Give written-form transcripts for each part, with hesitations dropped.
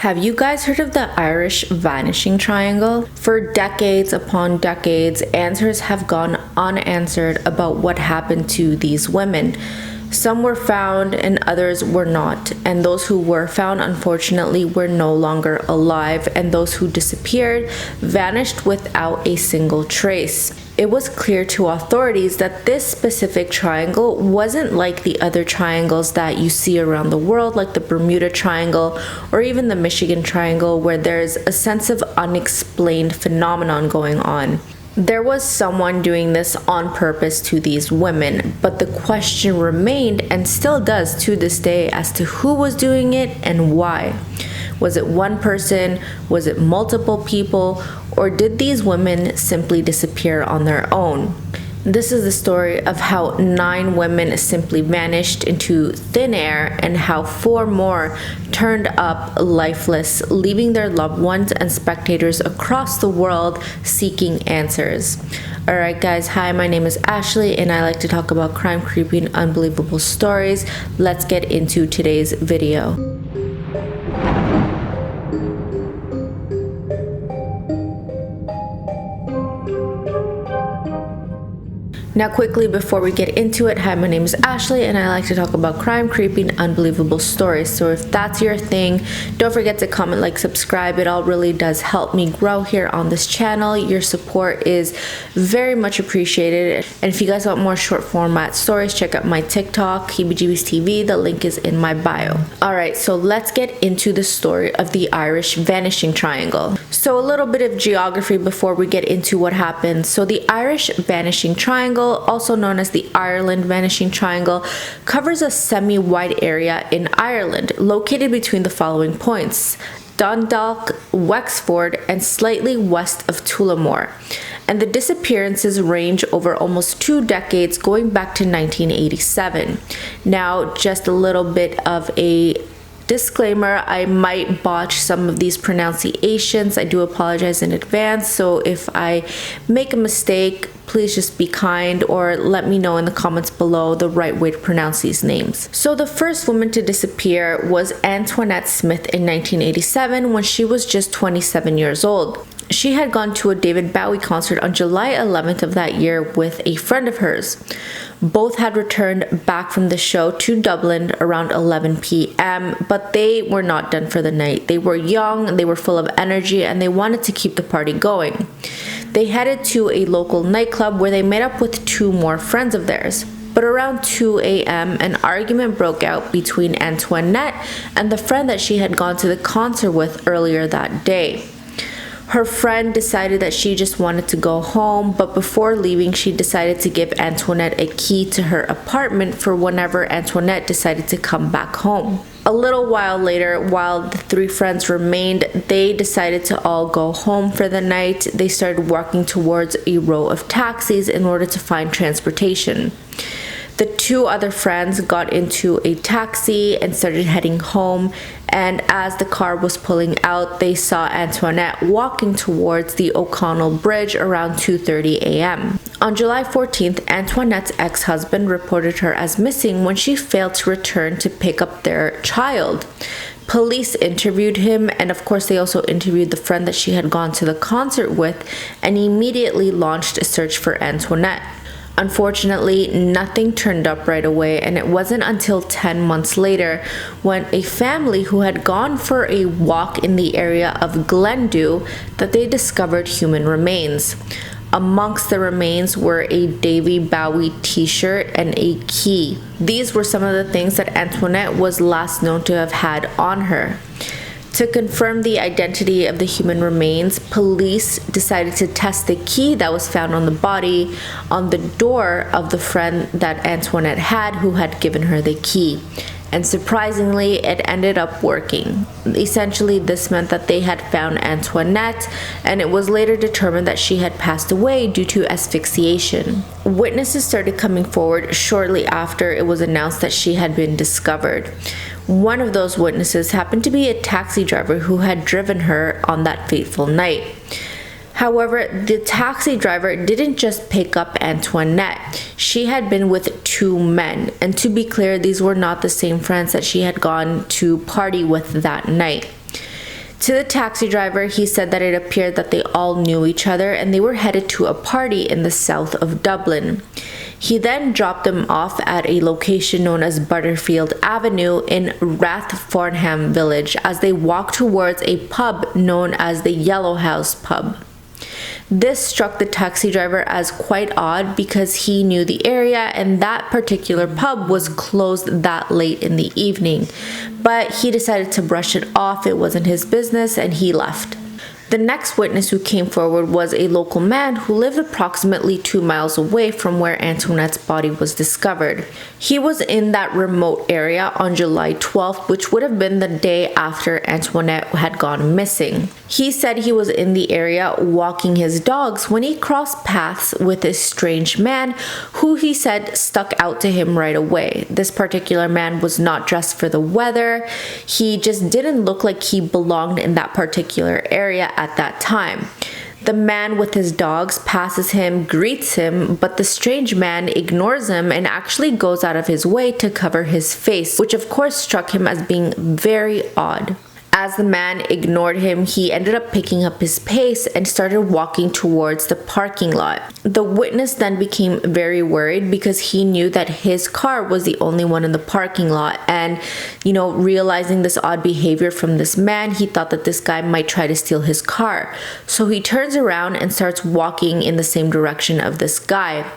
Have you guys heard of the Irish Vanishing Triangle? For decades upon decades, answers have gone unanswered about what happened to these women. Some were found and others were not, and those who were found unfortunately were no longer alive, and those who disappeared vanished without a single trace. It was clear to authorities that this specific triangle wasn't like the other triangles that you see around the world, like the Bermuda Triangle or even the Michigan Triangle, where there's a sense of unexplained phenomenon going on. There was someone doing this on purpose to these women, but the question remained and still does to this day as to who was doing it and why. Was it one person? Was it multiple people? Or did these women simply disappear on their own? This is the story of how 9 women simply vanished into thin air and how 4 more turned up lifeless, leaving their loved ones and spectators across the world seeking answers. Alright guys, hi, my name is Ashley and I like to talk about crime, creepy, and unbelievable stories. Let's get into today's video. Now quickly before we get into it, hi, my name is Ashley and I like to talk about crime, creepy, and unbelievable stories. So if that's your thing, don't forget to comment, like, subscribe. It all really does help me grow here on this channel. Your support is very much appreciated. And if you guys want more short format stories, check out my TikTok, HeebieJeebies TV. The link is in my bio. Alright, so let's get into the story of the Irish Vanishing Triangle. So a little bit of geography before we get into what happened. So the Irish Vanishing Triangle, also known as the Ireland Vanishing Triangle, covers a semi-wide area in Ireland, located between the following points: Dundalk, Wexford, and slightly west of Tullamore. And the disappearances range over almost 2 decades, going back to 1987. Now, just a little bit of a disclaimer, I might botch some of these pronunciations. I do apologize in advance, so if I make a mistake, please just be kind or let me know in the comments below the right way to pronounce these names. So the first woman to disappear was Antoinette Smith in 1987 when she was just 27 years old. She had gone to a David Bowie concert on July 11th of that year with a friend of hers. Both had returned back from the show to Dublin around 11 p.m., but they were not done for the night. They were young, they were full of energy, and they wanted to keep the party going. They headed to a local nightclub where they met up with 2 more friends of theirs. But around 2 a.m., an argument broke out between Antoinette and the friend that she had gone to the concert with earlier that day. Her friend decided that she just wanted to go home, but before leaving, she decided to give Antoinette a key to her apartment for whenever Antoinette decided to come back home. A little while later, while the 3 friends remained, they decided to all go home for the night. They started walking towards a row of taxis in order to find transportation. The 2 other friends got into a taxi and started heading home, and as the car was pulling out, they saw Antoinette walking towards the O'Connell Bridge around 2:30 a.m. On July 14th, Antoinette's ex-husband reported her as missing when she failed to return to pick up their child. Police interviewed him, and of course they also interviewed the friend that she had gone to the concert with, and immediately launched a search for Antoinette. Unfortunately, nothing turned up right away, and it wasn't until 10 months later when a family who had gone for a walk in the area of Glendew that they discovered human remains. Amongst the remains were a David Bowie t-shirt and a key. These were some of the things that Antoinette was last known to have had on her. To confirm the identity of the human remains, police decided to test the key that was found on the body on the door of the friend that Antoinette had who had given her the key. And surprisingly, it ended up working. Essentially, this meant that they had found Antoinette, and it was later determined that she had passed away due to asphyxiation. Witnesses started coming forward shortly after it was announced that she had been discovered. One of those witnesses happened to be a taxi driver who had driven her on that fateful night. However, the taxi driver didn't just pick up Antoinette. She had been with 2 men, and to be clear, these were not the same friends that she had gone to party with that night. To the taxi driver, he said that it appeared that they all knew each other and they were headed to a party in the south of Dublin. He then dropped them off at a location known as Butterfield Avenue in Rathfarnham village as they walked towards a pub known as the Yellow House pub. This struck the taxi driver as quite odd because he knew the area and that particular pub was closed that late in the evening. But he decided to brush it off, it wasn't his business, and he left. The next witness who came forward was a local man who lived approximately 2 miles away from where Antoinette's body was discovered. He was in that remote area on July 12th, which would have been the day after Antoinette had gone missing. He said he was in the area walking his dogs when he crossed paths with a strange man who he said stuck out to him right away. This particular man was not dressed for the weather. He just didn't look like he belonged in that particular area at that time. The man with his dogs passes him, greets him, but the strange man ignores him and actually goes out of his way to cover his face, which of course struck him as being very odd. As the man ignored him, he ended up picking up his pace and started walking towards the parking lot. The witness then became very worried because he knew that his car was the only one in the parking lot, and realizing this odd behavior from this man, he thought that this guy might try to steal his car. So he turns around and starts walking in the same direction of this guy.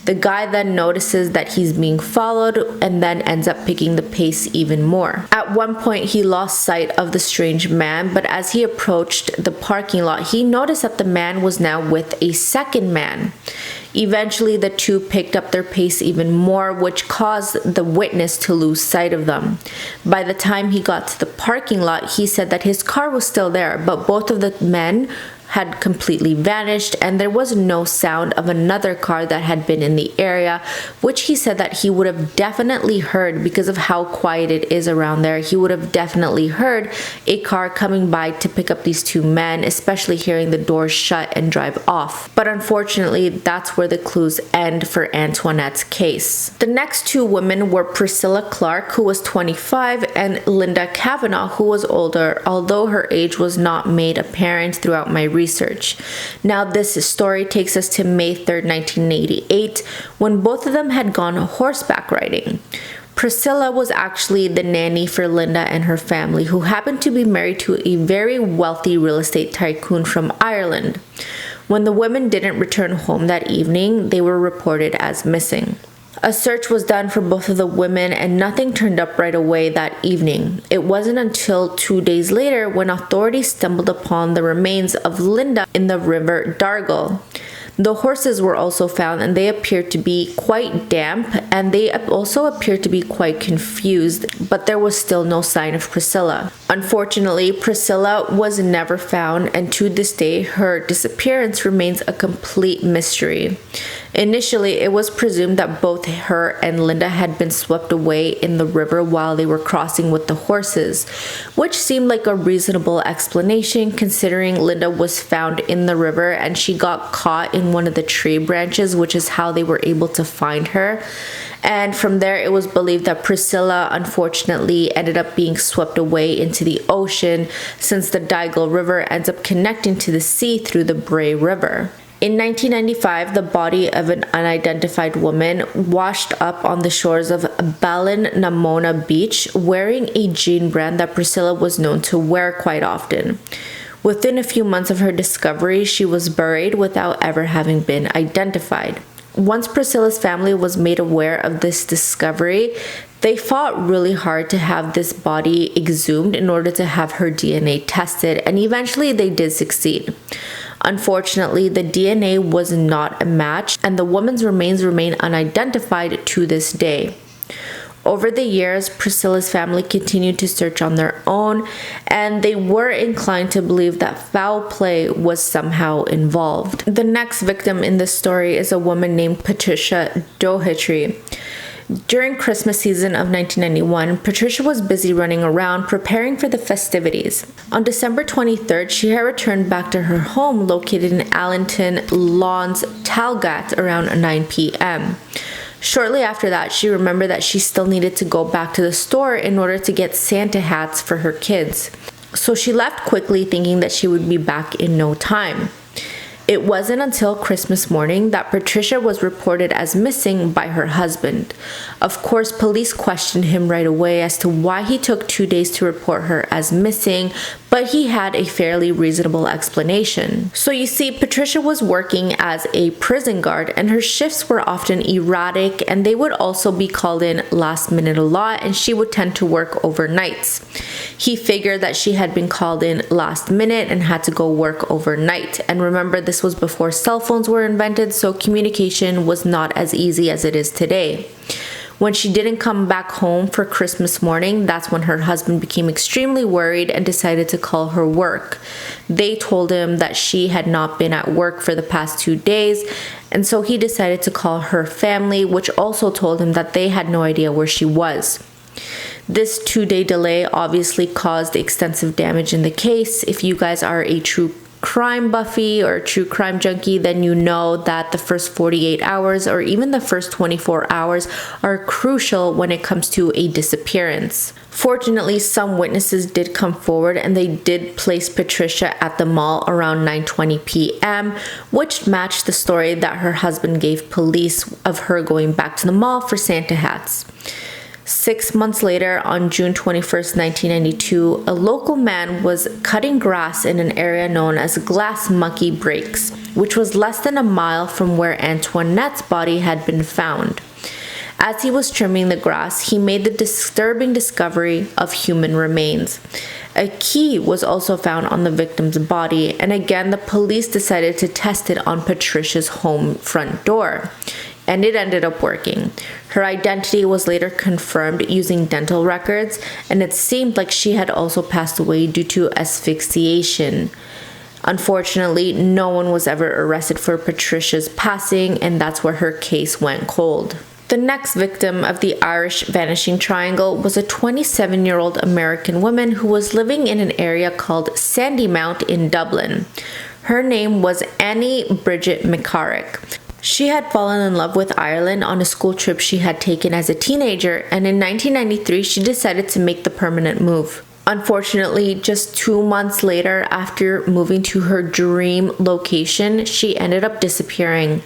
The guy then notices that he's being followed and then ends up picking the pace even more. At one point, he lost sight of the strange man, but as he approached the parking lot, he noticed that the man was now with a second man. Eventually, the two picked up their pace even more, which caused the witness to lose sight of them. By the time he got to the parking lot, he said that his car was still there, but both of the men had completely vanished and there was no sound of another car that had been in the area, which he said that he would have definitely heard because of how quiet it is around there. He would have definitely heard a car coming by to pick up these two men, especially hearing the doors shut and drive off. But unfortunately, that's where the clues end for Antoinette's case. The next two women were Priscilla Clark, who was 25, and Linda Kavanagh, who was older, although her age was not made apparent throughout my research. Now, this story takes us to May 3rd, 1988, when both of them had gone horseback riding. Priscilla was actually the nanny for Linda and her family, who happened to be married to a very wealthy real estate tycoon from Ireland. When the women didn't return home that evening, they were reported as missing. A search was done for both of the women and nothing turned up right away that evening. It wasn't until 2 days later when authorities stumbled upon the remains of Linda in the River Dargle. The horses were also found and they appeared to be quite damp and they also appeared to be quite confused, but there was still no sign of Priscilla. Unfortunately, Priscilla was never found and to this day her disappearance remains a complete mystery. Initially, it was presumed that both her and Linda had been swept away in the river while they were crossing with the horses, which seemed like a reasonable explanation considering Linda was found in the river and she got caught in one of the tree branches, which is how they were able to find her. And from there, it was believed that Priscilla unfortunately ended up being swept away into the ocean since the Dargle River ends up connecting to the sea through the Bray River. In 1995, the body of an unidentified woman washed up on the shores of Ballin-na-Mona Beach wearing a jean brand that Priscilla was known to wear quite often. Within a few months of her discovery, she was buried without ever having been identified. Once Priscilla's family was made aware of this discovery, they fought really hard to have this body exhumed in order to have her DNA tested, and eventually they did succeed. Unfortunately, the DNA was not a match, and the woman's remains remain unidentified to this day. Over the years, Priscilla's family continued to search on their own, and they were inclined to believe that foul play was somehow involved. The next victim in this story is a woman named Patricia Doherty. During Christmas season of 1991, Patricia was busy running around preparing for the festivities. On December 23rd, she had returned back to her home located in Allington Lawns, Talgat around 9 p.m. Shortly after that, she remembered that she still needed to go back to the store in order to get Santa hats for her kids. So she left quickly, thinking that she would be back in no time. It wasn't until Christmas morning that Patricia was reported as missing by her husband. Of course, police questioned him right away as to why he took 2 days to report her as missing, but he had a fairly reasonable explanation. So you see, Patricia was working as a prison guard, and her shifts were often erratic, and they would also be called in last minute a lot, and she would tend to work overnights. He figured that she had been called in last minute and had to go work overnight. And remember, this was before cell phones were invented, so communication was not as easy as it is today. When she didn't come back home for Christmas morning, that's when her husband became extremely worried and decided to call her work. They told him that she had not been at work for the past 2 days, and so he decided to call her family, which also told him that they had no idea where she was. This 2-day delay obviously caused extensive damage in the case. If you guys are a true crime buffy or true crime junkie, then you know that the first 48 hours or even the first 24 hours are crucial when it comes to a disappearance. Fortunately, some witnesses did come forward and they did place Patricia at the mall around 9:20 p.m., which matched the story that her husband gave police of her going back to the mall for Santa hats. 6 months later, on June 21st, 1992, a local man was cutting grass in an area known as Glass Monkey Breaks, which was less than a mile from where Antoinette's body had been found. As he was trimming the grass, he made the disturbing discovery of human remains. A key was also found on the victim's body, and again, the police decided to test it on Patricia's home front door. And it ended up working. Her identity was later confirmed using dental records, and it seemed like she had also passed away due to asphyxiation. Unfortunately, no one was ever arrested for Patricia's passing, and that's where her case went cold. The next victim of the Irish vanishing triangle was a 27-year-old American woman who was living in an area called Sandymount in Dublin. Her name was Annie Bridget McCormack. She had fallen in love with Ireland on a school trip she had taken as a teenager, and in 1993 she decided to make the permanent move. Unfortunately, just 2 months later, after moving to her dream location, she ended up disappearing.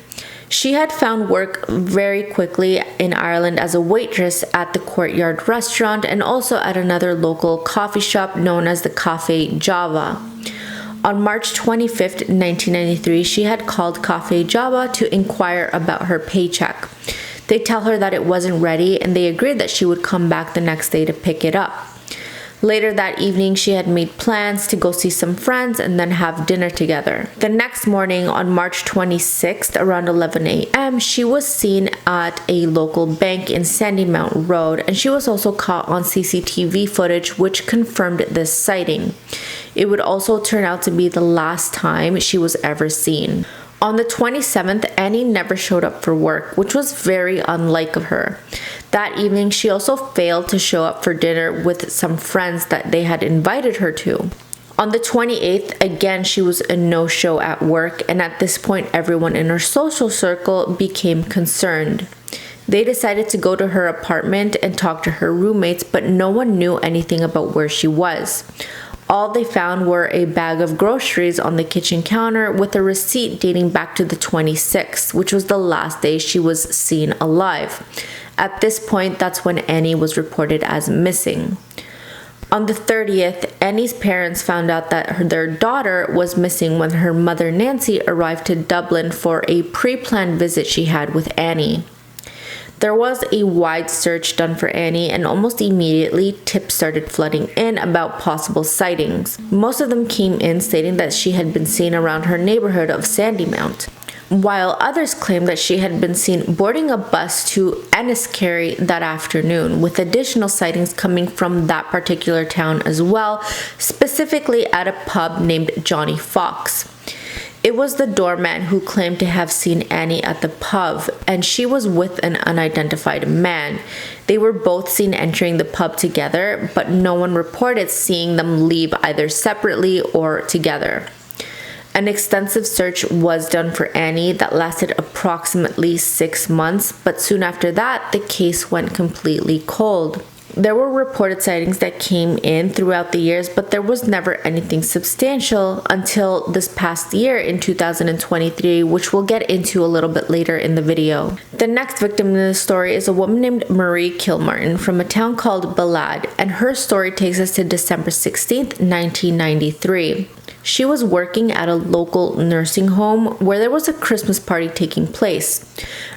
She had found work very quickly in Ireland as a waitress at the Courtyard restaurant and also at another local coffee shop known as the Cafe Java. On March 25th, 1993, she had called Cafe Java to inquire about her paycheck. They tell her that it wasn't ready, and they agreed that she would come back the next day to pick it up. Later that evening, she had made plans to go see some friends and then have dinner together. The next morning, on March 26th, around 11 a.m., she was seen at a local bank in Sandymount Road, and she was also caught on CCTV footage, which confirmed this sighting. It would also turn out to be the last time she was ever seen. On the 27th, Annie never showed up for work, which was very unlike of her. That evening, she also failed to show up for dinner with some friends that they had invited her to. On the 28th, again, she was a no-show at work, and at this point, everyone in her social circle became concerned. They decided to go to her apartment and talk to her roommates, but no one knew anything about where she was. All they found were a bag of groceries on the kitchen counter with a receipt dating back to the 26th, which was the last day she was seen alive. At this point, that's when Annie was reported as missing. On the 30th, Annie's parents found out that their daughter was missing when her mother Nancy arrived to Dublin for a pre-planned visit she had with Annie. There was a wide search done for Annie, and almost immediately tips started flooding in about possible sightings. Most of them came in stating that she had been seen around her neighborhood of Sandymount, while others claimed that she had been seen boarding a bus to Enniskerry that afternoon, with additional sightings coming from that particular town as well, specifically at a pub named Johnny Fox. It was the doorman who claimed to have seen Annie at the pub, and she was with an unidentified man. They were both seen entering the pub together, but no one reported seeing them leave either separately or together. An extensive search was done for Annie that lasted approximately 6 months, but soon after that, the case went completely cold. There were reported sightings that came in throughout the years, but there was never anything substantial until this past year in 2023, which we'll get into a little bit later in the video. The next victim in the story is a woman named Marie Kilmartin from a town called Balad, and her story takes us to December 16th, 1993. She was working at a local nursing home where there was a Christmas party taking place.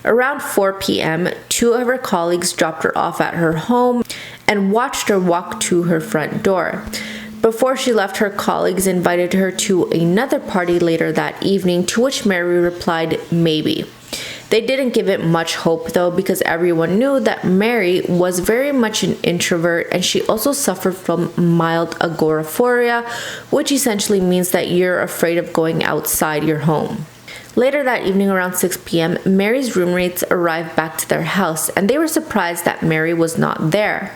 Around 4 p.m., two of her colleagues dropped her off at her home and watched her walk to her front door. Before she left, her colleagues invited her to another party later that evening, to which Mary replied, "Maybe." They didn't give it much hope though, because everyone knew that Mary was very much an introvert, and she also suffered from mild agoraphobia, which essentially means that you're afraid of going outside your home. Later that evening around 6 p.m., Mary's roommates arrived back to their house, and they were surprised that Mary was not there.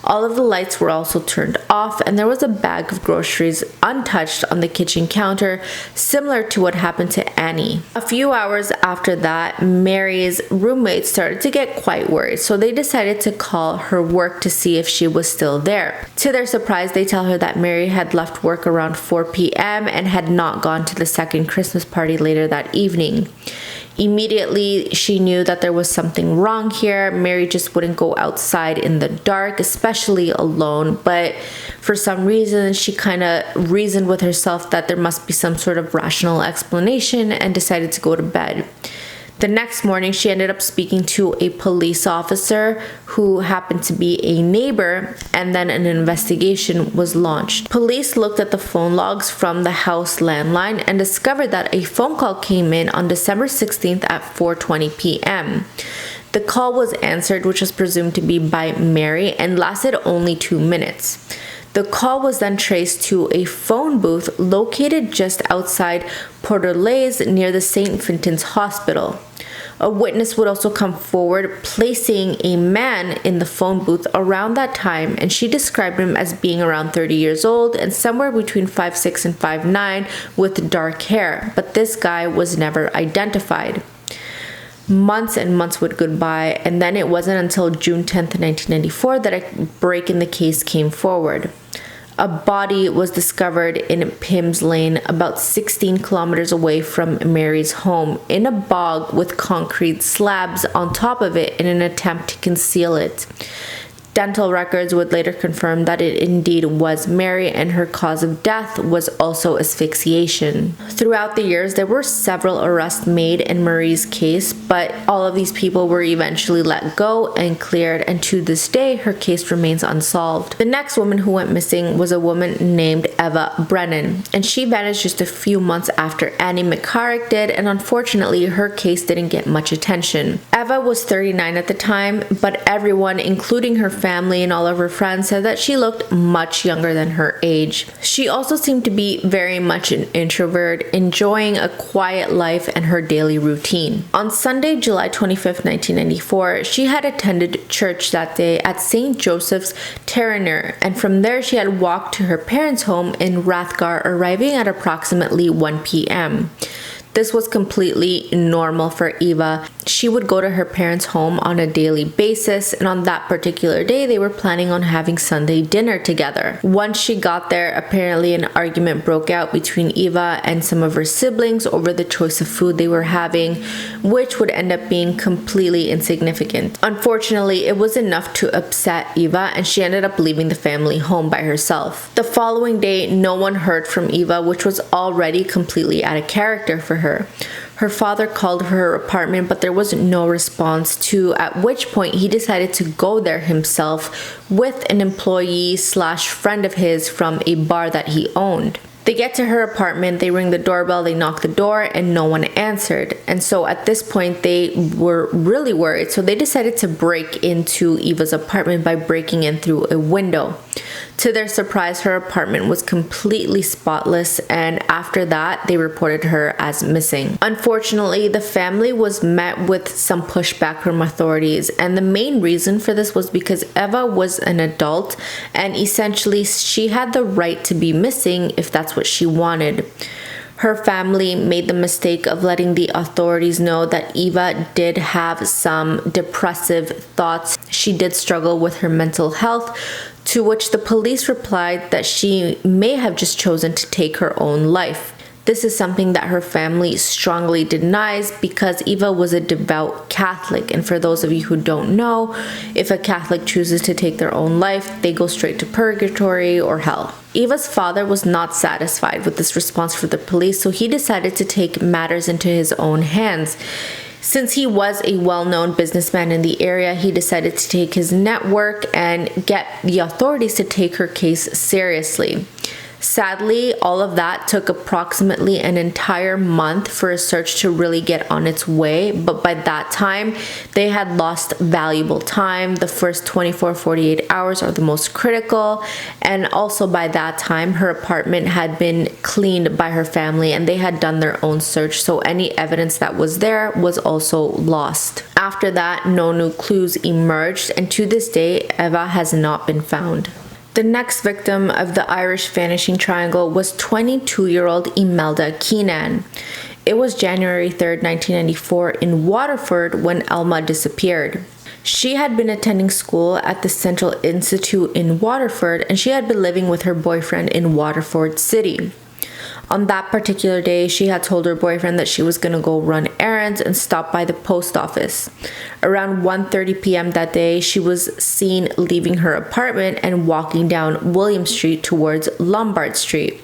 All of the lights were also turned off, and there was a bag of groceries untouched on the kitchen counter, similar to what happened to Annie. A few hours after that, Mary's roommates started to get quite worried, so they decided to call her work to see if she was still there. To their surprise, they tell her that Mary had left work around 4 p.m. and had not gone to the second Christmas party later that evening. Immediately, she knew that there was something wrong here. Mary just wouldn't go outside in the dark, especially alone, but for some reason, she kind of reasoned with herself that there must be some sort of rational explanation and decided to go to bed. The next morning, she ended up speaking to a police officer who happened to be a neighbor, and then an investigation was launched. Police looked at the phone logs from the house landline and discovered that a phone call came in on December 16th at 4:20 p.m. The call was answered, which was presumed to be by Mary, and lasted only 2 minutes. The call was then traced to a phone booth located just outside Portolaise near the St. Vincent's Hospital. A witness would also come forward, placing a man in the phone booth around that time, and she described him as being around 30 years old and somewhere between 5'6" and 5'9" with dark hair, but this guy was never identified. Months and months would go by, and then it wasn't until June 10th, 1994 that a break in the case came forward. A body was discovered in Pims Lane, about 16 kilometers away from Mary's home, in a bog with concrete slabs on top of it in an attempt to conceal it. Dental records would later confirm that it indeed was Mary, and her cause of death was also asphyxiation. Throughout the years, there were several arrests made in Marie's case, but all of these people were eventually let go and cleared, and to this day, her case remains unsolved. The next woman who went missing was a woman named Eva Brennan, and she vanished just a few months after Annie McCormack did, and unfortunately, her case didn't get much attention. Eva was 39 at the time, but everyone, including her family and all of her friends, said that she looked much younger than her age. She also seemed to be very much an introvert, enjoying a quiet life and her daily routine. On Sunday, July 25th, 1994, she had attended church that day at St. Joseph's Terraner, and from there she had walked to her parents' home in Rathgar, arriving at approximately 1 p.m. This was completely normal for Eva. She would go to her parents' home on a daily basis, and on that particular day, they were planning on having Sunday dinner together. Once she got there, apparently an argument broke out between Eva and some of her siblings over the choice of food they were having, which would end up being completely insignificant. Unfortunately, it was enough to upset Eva, and she ended up leaving the family home by herself. The following day, no one heard from Eva, which was already completely out of character for her. Her father called her apartment, but there was no response, at which point he decided to go there himself with an employee/friend of his from a bar that he owned. They get to her apartment, they ring the doorbell, they knock the door, and no one answered. And so at this point, they were really worried, so they decided to break into Eva's apartment by breaking in through a window. To their surprise, her apartment was completely spotless, and after that, they reported her as missing. Unfortunately, the family was met with some pushback from authorities, and the main reason for this was because Eva was an adult, and essentially she had the right to be missing if that's what she wanted. Her family made the mistake of letting the authorities know that Eva did have some depressive thoughts. She did struggle with her mental health, to which the police replied that she may have just chosen to take her own life. This is something that her family strongly denies because Eva was a devout Catholic. And for those of you who don't know, if a Catholic chooses to take their own life, they go straight to purgatory or hell. Eva's father was not satisfied with this response from the police, so he decided to take matters into his own hands. Since he was a well-known businessman in the area, he decided to take his network and get the authorities to take her case seriously. Sadly, all of that took approximately an entire month for a search to really get on its way, but by that time, they had lost valuable time. The first 24-48 hours are the most critical, and also by that time, her apartment had been cleaned by her family and they had done their own search, so any evidence that was there was also lost. After that, no new clues emerged, and to this day, Eva has not been found. The next victim of the Irish vanishing triangle was 22-year-old Imelda Keenan. It was January 3rd, 1994 in Waterford when Elma disappeared. She had been attending school at the Central Institute in Waterford, and she had been living with her boyfriend in Waterford City. On that particular day, she had told her boyfriend that she was going to go run errands and stop by the post office. Around 1:30 p.m. that day, she was seen leaving her apartment and walking down William Street towards Lombard Street.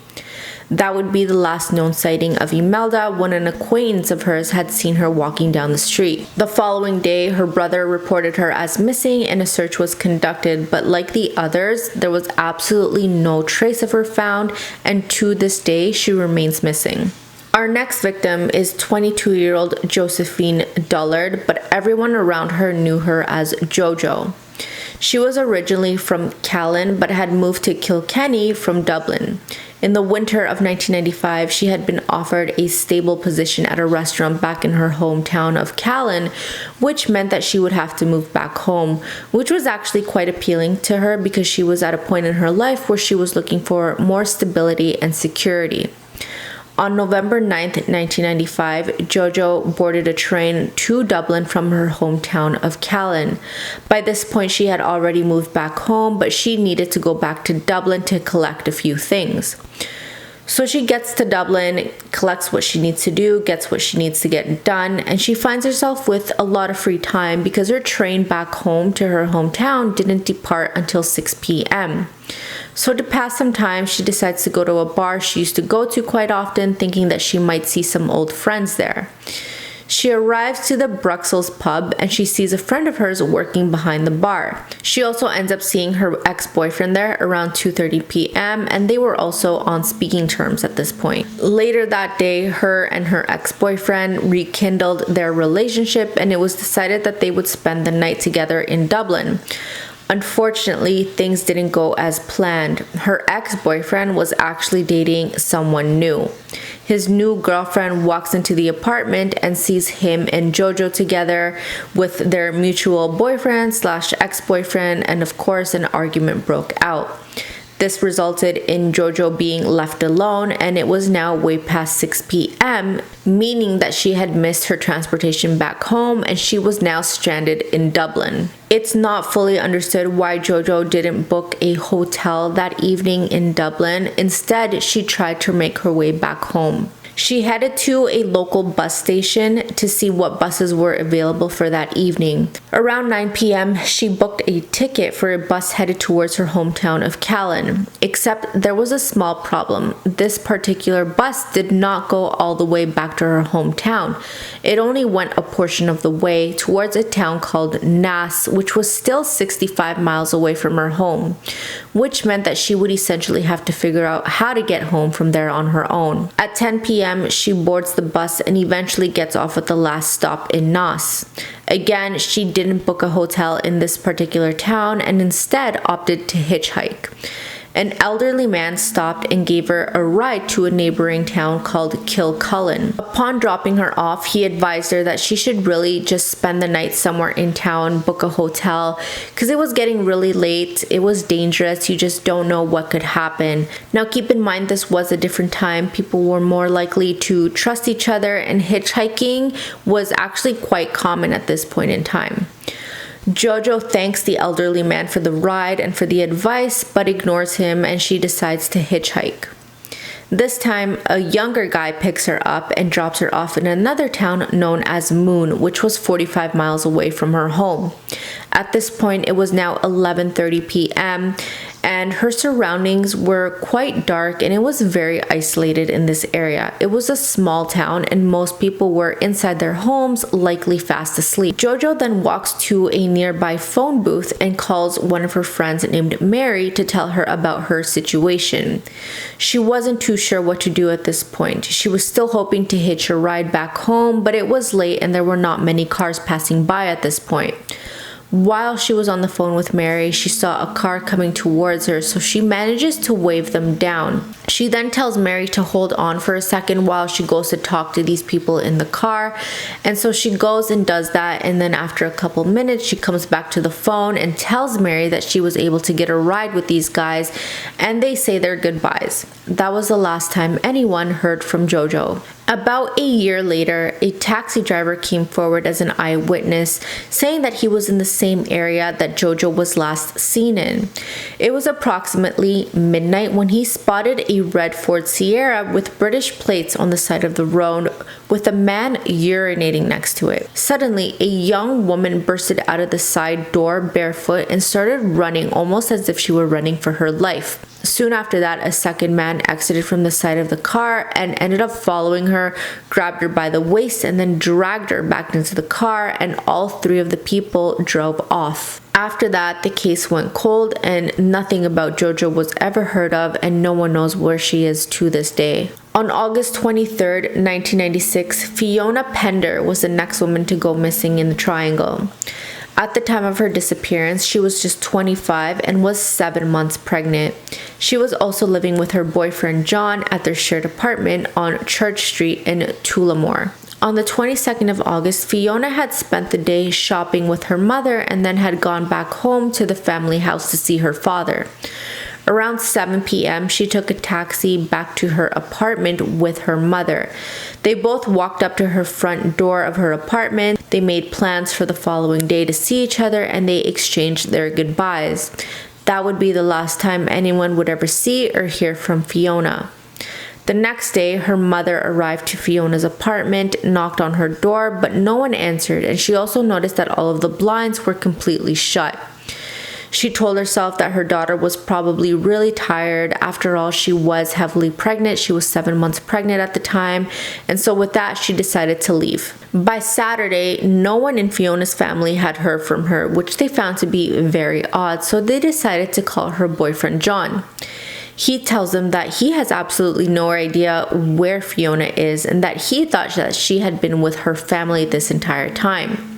That would be the last known sighting of Imelda when an acquaintance of hers had seen her walking down the street. The following day, her brother reported her as missing and a search was conducted, but like the others, there was absolutely no trace of her found, and to this day, she remains missing. Our next victim is 22-year-old Josephine Dullard, but everyone around her knew her as JoJo. She was originally from Callan but had moved to Kilkenny from Dublin. In the winter of 1995, she had been offered a stable position at a restaurant back in her hometown of Callan, which meant that she would have to move back home, which was actually quite appealing to her because she was at a point in her life where she was looking for more stability and security. On November 9th, 1995, JoJo boarded a train to Dublin from her hometown of Callan. By this point, she had already moved back home, but she needed to go back to Dublin to collect a few things. So she gets to Dublin, collects what she needs to do, gets what she needs to get done, and she finds herself with a lot of free time because her train back home to her hometown didn't depart until 6 p.m. So to pass some time, she decides to go to a bar she used to go to quite often, thinking that she might see some old friends there. She arrives to the Bruxelles pub and she sees a friend of hers working behind the bar. She also ends up seeing her ex-boyfriend there around 2:30 p.m. and they were also on speaking terms at this point. Later that day, her and her ex-boyfriend rekindled their relationship and it was decided that they would spend the night together in Dublin. Unfortunately, things didn't go as planned. Her ex-boyfriend was actually dating someone new. His new girlfriend walks into the apartment and sees him and JoJo together with their mutual boyfriend / ex-boyfriend, and of course an argument broke out. This resulted in JoJo being left alone, and it was now way past 6 p.m., meaning that she had missed her transportation back home and she was now stranded in Dublin. It's not fully understood why JoJo didn't book a hotel that evening in Dublin. Instead, she tried to make her way back home. She headed to a local bus station to see what buses were available for that evening. Around 9 p.m., she booked a ticket for a bus headed towards her hometown of Callan. Except there was a small problem. This particular bus did not go all the way back to her hometown. It only went a portion of the way towards a town called Naas, which was still 65 miles away from her home, which meant that she would essentially have to figure out how to get home from there on her own. At 10 p.m., she boards the bus and eventually gets off at the last stop in Naas. Again, she didn't book a hotel in this particular town and instead opted to hitchhike. An elderly man stopped and gave her a ride to a neighboring town called Kilmartin. Upon dropping her off, he advised her that she should really just spend the night somewhere in town, book a hotel, because it was getting really late, it was dangerous, you just don't know what could happen. Now keep in mind this was a different time, people were more likely to trust each other, and hitchhiking was actually quite common at this point in time. JoJo thanks the elderly man for the ride and for the advice, but ignores him, and she decides to hitchhike. This time, a younger guy picks her up and drops her off in another town known as Moon, which was 45 miles away from her home. At this point, it was now 11:30 p.m., and her surroundings were quite dark, and it was very isolated in this area. It was a small town, and most people were inside their homes, likely fast asleep. JoJo then walks to a nearby phone booth and calls one of her friends named Mary to tell her about her situation. She wasn't too sure what to do at this point. She was still hoping to hitch a ride back home, but it was late and there were not many cars passing by at this point. While she was on the phone with Mary, she saw a car coming towards her, so she manages to wave them down. She then tells Mary to hold on for a second while she goes to talk to these people in the car, and so she goes and does that, and then after a couple minutes she comes back to the phone and tells Mary that she was able to get a ride with these guys, and they say their goodbyes. That was the last time anyone heard from JoJo. About a year later, a taxi driver came forward as an eyewitness, saying that he was in the same area that JoJo was last seen in. It was approximately midnight when he spotted a red Ford Sierra with British plates on the side of the road, with a man urinating next to it. Suddenly, a young woman bursted out of the side door barefoot and started running almost as if she were running for her life. Soon after that, a second man exited from the side of the car and ended up following her, grabbed her by the waist, and then dragged her back into the car, and all three of the people drove off. After that, the case went cold and nothing about JoJo was ever heard of, and no one knows where she is to this day. On August 23rd, 1996, Fiona Pender was the next woman to go missing in the Triangle. At the time of her disappearance, she was just 25 and was 7 months pregnant. She was also living with her boyfriend John at their shared apartment on Church Street in Tullamore. On the 22nd of August, Fiona had spent the day shopping with her mother and then had gone back home to the family house to see her father. Around 7 p.m., she took a taxi back to her apartment with her mother. They both walked up to her front door of her apartment. They made plans for the following day to see each other, and they exchanged their goodbyes. That would be the last time anyone would ever see or hear from Fiona. The next day, her mother arrived to Fiona's apartment, knocked on her door, but no one answered, and she also noticed that all of the blinds were completely shut. She told herself that her daughter was probably really tired. After all, she was heavily pregnant. She was 7 months pregnant at the time. And so with that, she decided to leave. By Saturday, no one in Fiona's family had heard from her, which they found to be very odd. So they decided to call her boyfriend John. He tells them that he has absolutely no idea where Fiona is and that he thought that she had been with her family this entire time.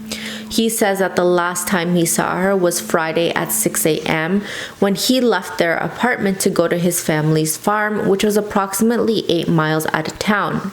He says that the last time he saw her was Friday at 6 a.m. when he left their apartment to go to his family's farm, which was approximately 8 miles out of town.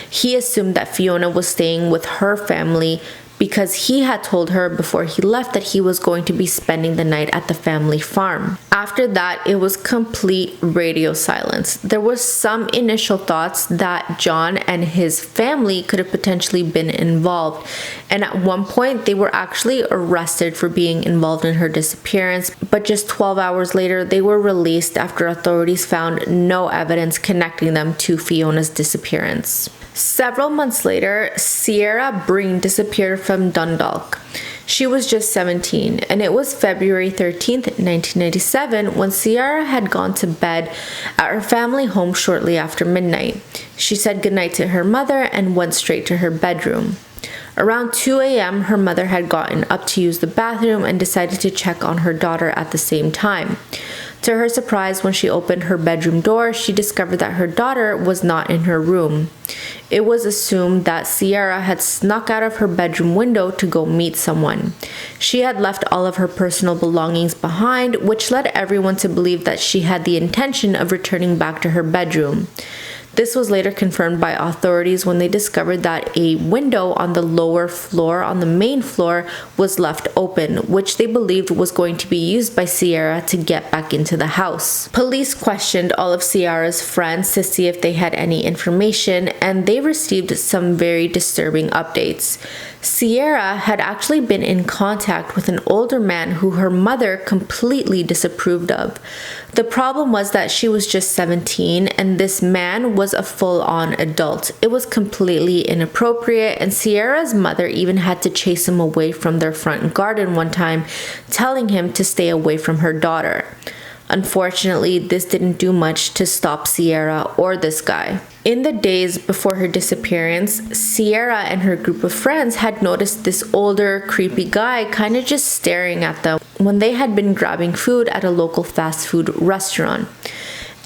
He assumed that Fiona was staying with her family because he had told her before he left that he was going to be spending the night at the family farm. After that, it was complete radio silence. There was some initial thoughts that John and his family could have potentially been involved, and at one point they were actually arrested for being involved in her disappearance, but just 12 hours later they were released after authorities found no evidence connecting them to Fiona's disappearance. Several months later, Ciara Breen disappeared from Dundalk. She was just 17, and it was February 13th, 1997, when Ciara had gone to bed at her family home shortly after midnight. She said goodnight to her mother and went straight to her bedroom. Around 2 a.m., her mother had gotten up to use the bathroom and decided to check on her daughter at the same time. To her surprise, when she opened her bedroom door, she discovered that her daughter was not in her room. It was assumed that Sierra had snuck out of her bedroom window to go meet someone. She had left all of her personal belongings behind, which led everyone to believe that she had the intention of returning back to her bedroom. This was later confirmed by authorities when they discovered that a window on the lower floor on the main floor was left open, which they believed was going to be used by Sierra to get back into the house. Police questioned all of Sierra's friends to see if they had any information, and they received some very disturbing updates. Sierra had actually been in contact with an older man who her mother completely disapproved of. The problem was that she was just 17 and this man was a full-on adult. It was completely inappropriate, and Sierra's mother even had to chase him away from their front garden one time, telling him to stay away from her daughter. Unfortunately, this didn't do much to stop Sierra or this guy. In the days before her disappearance, Sierra and her group of friends had noticed this older, creepy guy kind of just staring at them when they had been grabbing food at a local fast food restaurant.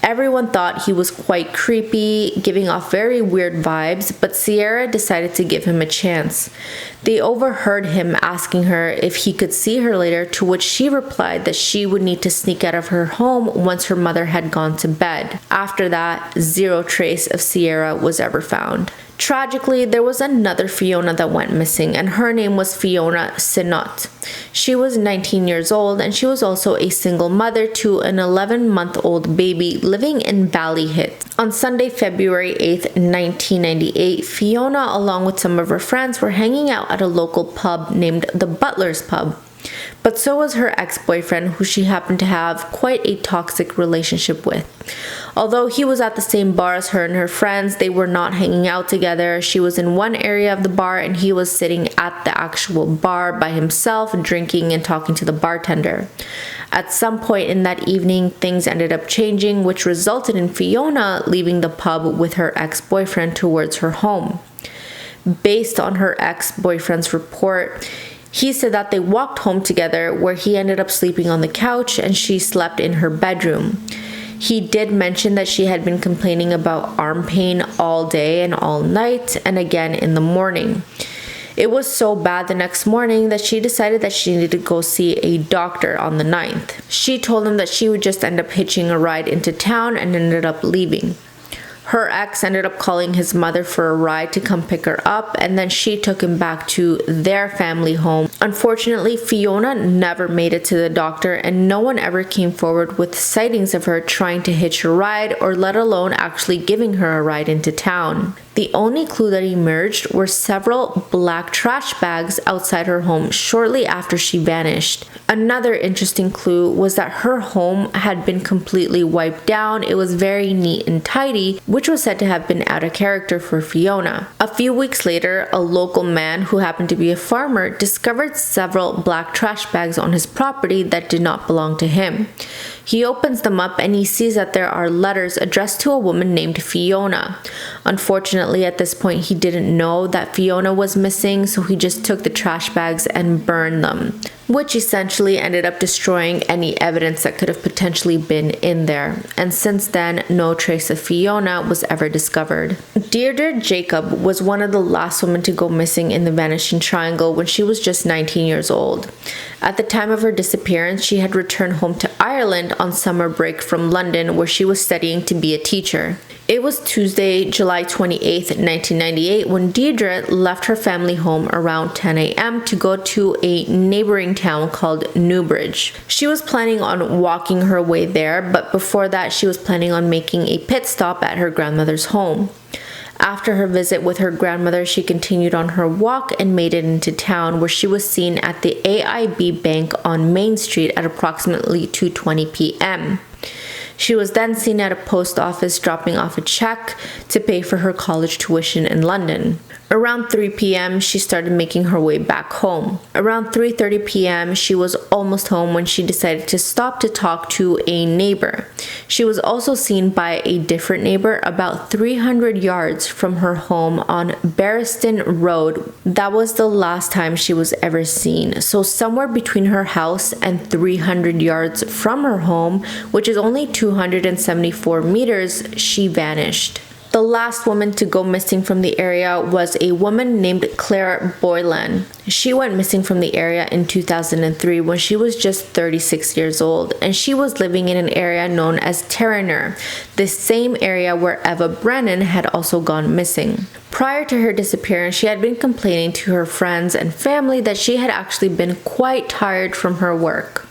Everyone thought he was quite creepy, giving off very weird vibes, but Sierra decided to give him a chance. They overheard him asking her if he could see her later, to which she replied that she would need to sneak out of her home once her mother had gone to bed. After that, zero trace of Sierra was ever found. Tragically, there was another Fiona that went missing, and her name was Fiona Sinnott. She was 19 years old, and she was also a single mother to an 11-month-old baby living in Ballyhit. On Sunday, February 8th, 1998, Fiona, along with some of her friends, were hanging out at a local pub named the Butler's Pub. But so was her ex-boyfriend, who she happened to have quite a toxic relationship with. Although he was at the same bar as her and her friends, they were not hanging out together. She was in one area of the bar and he was sitting at the actual bar by himself, drinking and talking to the bartender. At some point in that evening, things ended up changing, which resulted in Fiona leaving the pub with her ex-boyfriend towards her home. Based on her ex-boyfriend's report, he said that they walked home together, where he ended up sleeping on the couch and she slept in her bedroom. He did mention that she had been complaining about arm pain all day and all night, and again in the morning. It was so bad the next morning that she decided that she needed to go see a doctor on the 9th. She told him that she would just end up hitching a ride into town and ended up leaving. Her ex ended up calling his mother for a ride to come pick her up, and then she took him back to their family home. Unfortunately, Fiona never made it to the doctor, and no one ever came forward with sightings of her trying to hitch a ride, or let alone actually giving her a ride into town. The only clue that emerged were several black trash bags outside her home shortly after she vanished. Another interesting clue was that her home had been completely wiped down. It was very neat and tidy, which was said to have been out of character for Fiona. A few weeks later, a local man who happened to be a farmer discovered several black trash bags on his property that did not belong to him. He opens them up and he sees that there are letters addressed to a woman named Fiona. Unfortunately, at this point, he didn't know that Fiona was missing, so he just took the trash bags and burned them, which essentially ended up destroying any evidence that could have potentially been in there. And since then, no trace of Fiona was ever discovered. Deirdre Jacob was one of the last women to go missing in the Vanishing Triangle when she was just 19 years old. At the time of her disappearance, she had returned home to Ireland on summer break from London, where she was studying to be a teacher. It was Tuesday, July 28th, 1998, when Deirdre left her family home around 10 a.m. to go to a neighboring town called Newbridge. She was planning on walking her way there, but before that, she was planning on making a pit stop at her grandmother's home. After her visit with her grandmother, she continued on her walk and made it into town, where she was seen at the AIB Bank on Main Street at approximately 2:20 p.m. She was then seen at a post office dropping off a check to pay for her college tuition in London. Around 3 p.m., she started making her way back home. Around 3:30 p.m., she was almost home when she decided to stop to talk to a neighbor. She was also seen by a different neighbor about 300 yards from her home on Barriston Road. That was the last time she was ever seen. So somewhere between her house and 300 yards from her home, which is only 274 meters, she vanished. The last woman to go missing from the area was a woman named Claire Boylan. She went missing from the area in 2003 when she was just 36 years old, and she was living in an area known as Terraner, the same area where Eva Brennan had also gone missing. Prior to her disappearance, she had been complaining to her friends and family that she had actually been quite tired from her work.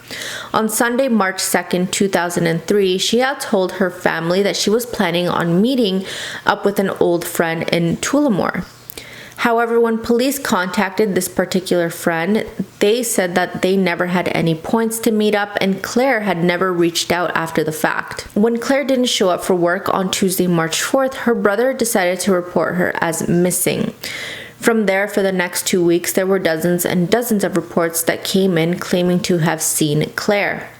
On Sunday, March 2nd, 2003, she had told her family that she was planning on meeting up with an old friend in Tullamore. However, when police contacted this particular friend, they said that they never had any points to meet up and Claire had never reached out after the fact. When Claire didn't show up for work on Tuesday, March 4th, her brother decided to report her as missing. From there, for the next 2 weeks, there were dozens and dozens of reports that came in claiming to have seen Claire.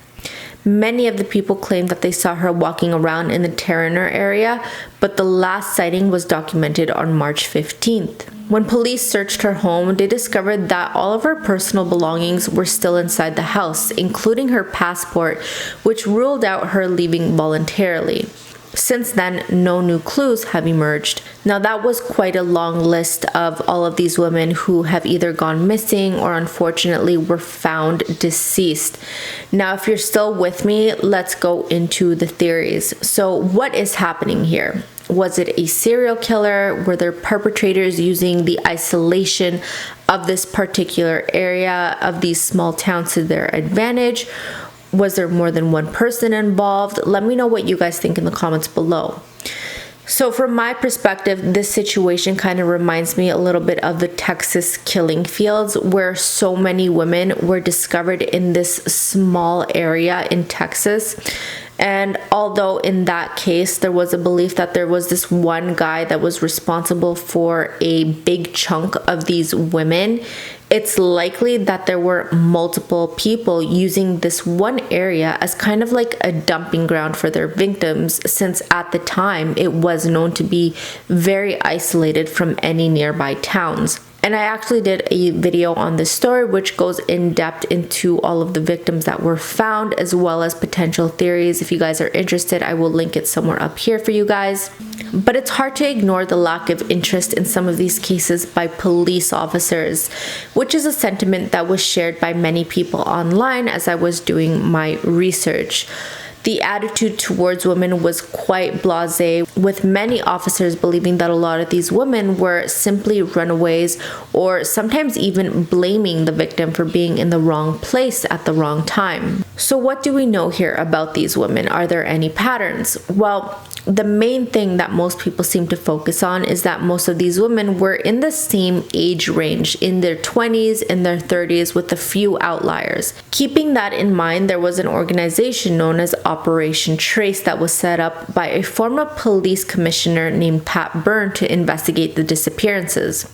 Many of the people claimed that they saw her walking around in the Terraner area, but the last sighting was documented on March 15th. When police searched her home, they discovered that all of her personal belongings were still inside the house, including her passport, which ruled out her leaving voluntarily. Since then, no new clues have emerged. Now, that was quite a long list of all of these women who have either gone missing or unfortunately were found deceased. Now, if you're still with me, let's go into the theories. So, what is happening here? Was it a serial killer? Were there perpetrators using the isolation of this particular area of these small towns to their advantage? Was there more than one person involved? Let me know what you guys think in the comments below. So from my perspective, this situation kind of reminds me a little bit of the Texas killing fields, where so many women were discovered in this small area in Texas. And although in that case, there was a belief that there was this one guy that was responsible for a big chunk of these women, it's likely that there were multiple people using this one area as kind of like a dumping ground for their victims, since at the time it was known to be very isolated from any nearby towns. And I actually did a video on this story which goes in depth into all of the victims that were found, as well as potential theories. If you guys are interested, I will link it somewhere up here for you guys. But it's hard to ignore the lack of interest in some of these cases by police officers, which is a sentiment that was shared by many people online as I was doing my research. The attitude towards women was quite blasé, with many officers believing that a lot of these women were simply runaways, or sometimes even blaming the victim for being in the wrong place at the wrong time. So what do we know here about these women? Are there any patterns? Well, the main thing that most people seem to focus on is that most of these women were in the same age range, in their 20s and their 30s, with a few outliers. Keeping that in mind, there was an organization known as Operation Trace that was set up by a former police commissioner named Pat Byrne to investigate the disappearances.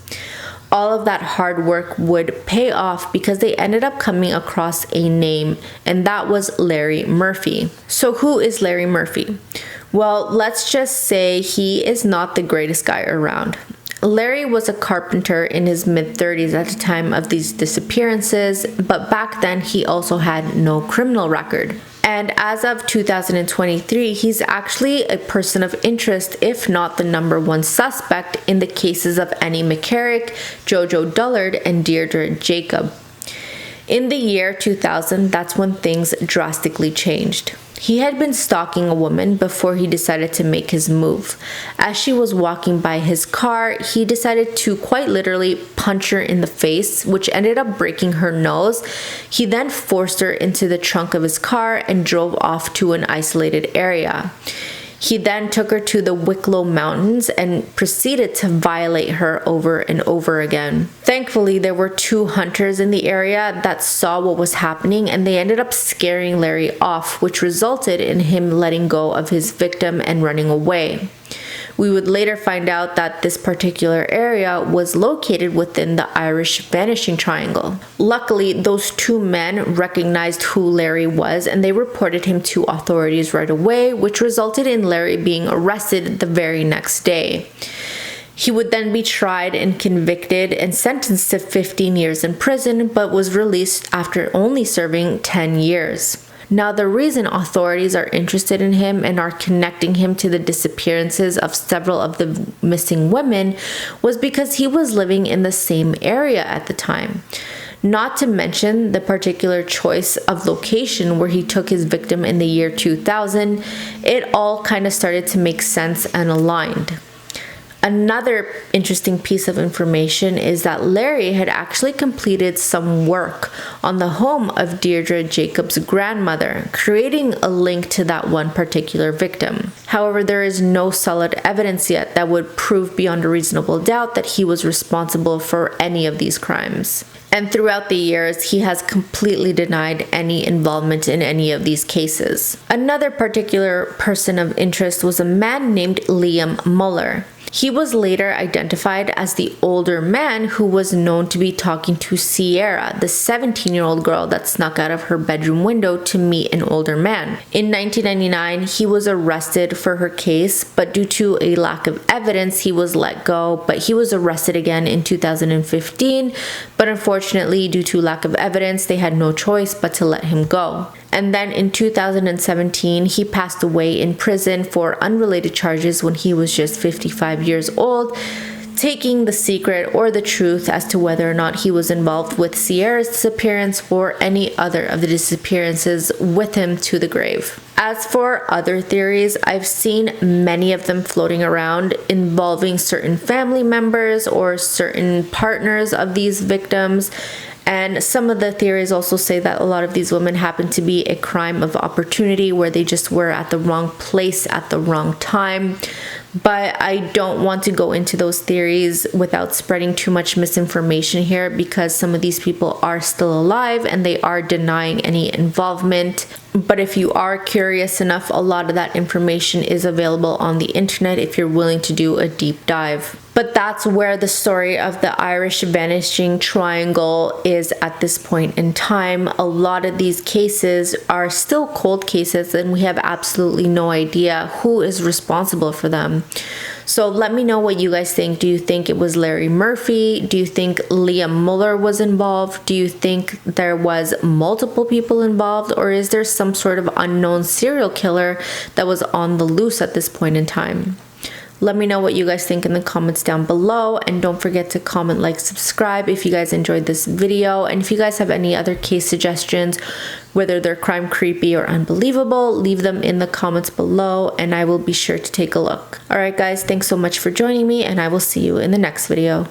All of that hard work would pay off because they ended up coming across a name, and that was Larry Murphy. So who is Larry Murphy? Well, let's just say he is not the greatest guy around. Larry was a carpenter in his mid-30s at the time of these disappearances, but back then he also had no criminal record. And as of 2023, he's actually a person of interest, if not the #1 suspect in the cases of Annie McCarrick, JoJo Dullard, and Deirdre Jacob. In the year 2000, that's when things drastically changed. He had been stalking a woman before he decided to make his move. As she was walking by his car, he decided to quite literally punch her in the face, which ended up breaking her nose. He then forced her into the trunk of his car and drove off to an isolated area. He then took her to the Wicklow Mountains and proceeded to violate her over and over again. Thankfully, there were 2 hunters in the area that saw what was happening, and they ended up scaring Larry off, which resulted in him letting go of his victim and running away. We would later find out that this particular area was located within the Irish Vanishing Triangle. Luckily, those 2 men recognized who Larry was, and they reported him to authorities right away, which resulted in Larry being arrested the very next day. He would then be tried and convicted and sentenced to 15 years in prison, but was released after only serving 10 years. Now, the reason authorities are interested in him and are connecting him to the disappearances of several of the missing women was because he was living in the same area at the time. Not to mention the particular choice of location where he took his victim in the year 2000, it all kind of started to make sense and aligned. Another interesting piece of information is that Larry had actually completed some work on the home of Deirdre Jacob's grandmother, creating a link to that one particular victim. However, there is no solid evidence yet that would prove beyond a reasonable doubt that he was responsible for any of these crimes. And throughout the years, he has completely denied any involvement in any of these cases. Another particular person of interest was a man named Liam Muller. He was later identified as the older man who was known to be talking to Sierra, the 17-year-old girl that snuck out of her bedroom window to meet an older man. In 1999, he was arrested for her case, but due to a lack of evidence, he was let go, but he was arrested again in 2015, but unfortunately, due to lack of evidence, they had no choice but to let him go. And then in 2017, he passed away in prison for unrelated charges when he was just 55 years old, taking the secret or the truth as to whether or not he was involved with Sierra's disappearance or any other of the disappearances with him to the grave. As for other theories, I've seen many of them floating around involving certain family members or certain partners of these victims. And some of the theories also say that a lot of these women happen to be a crime of opportunity where they just were at the wrong place at the wrong time. But I don't want to go into those theories without spreading too much misinformation here, because some of these people are still alive and they are denying any involvement. But if you are curious enough, a lot of that information is available on the internet if you're willing to do a deep dive. But that's where the story of the Irish Vanishing Triangle is at this point in time. A lot of these cases are still cold cases and we have absolutely no idea who is responsible for them. So let me know what you guys think. Do you think it was Larry Murphy? Do you think Liam Muller was involved? Do you think there was multiple people involved? Or is there some sort of unknown serial killer that was on the loose at this point in time? Let me know what you guys think in the comments down below, and don't forget to comment, like, subscribe if you guys enjoyed this video. And if you guys have any other case suggestions, whether they're crime, creepy, or unbelievable, leave them in the comments below and I will be sure to take a look. Alright guys, thanks so much for joining me and I will see you in the next video.